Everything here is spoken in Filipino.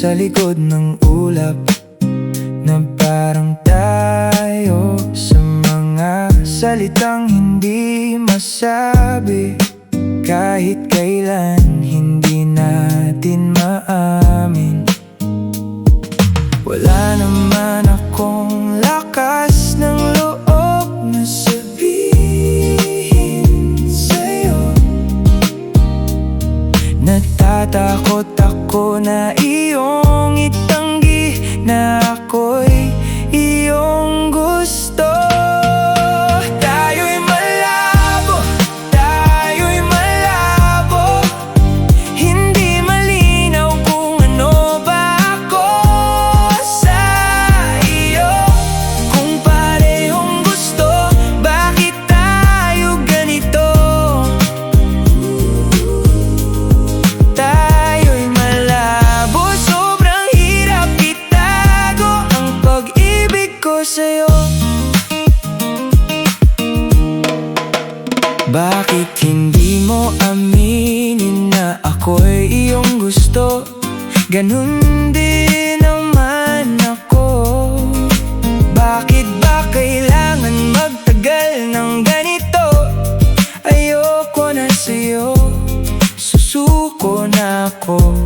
sa likod ng ulap, na parang tayo sa mga salitang hindi masabi. Kahit kailan hindi natin maamin. Wala naman akong lakas ng loob na sabihin sa'yo. Natatakot ako na iyong itanggi na ako'y iyong gusto. Tayo'y malabo, tayo'y malabo. Hindi malinaw kung ano ba ako sa iyo. Kung parehong gusto, bakit tayo ganito? Tayo'y malabo, sobrang hirap itago ang pag-ibig ko sa'yo. Bakit hindi mo aminin na ako'y iyong gusto? Ganun din naman ako. Bakit ba kailangan magtagal ng ganito? Ayoko na sa'yo, susuko na ako.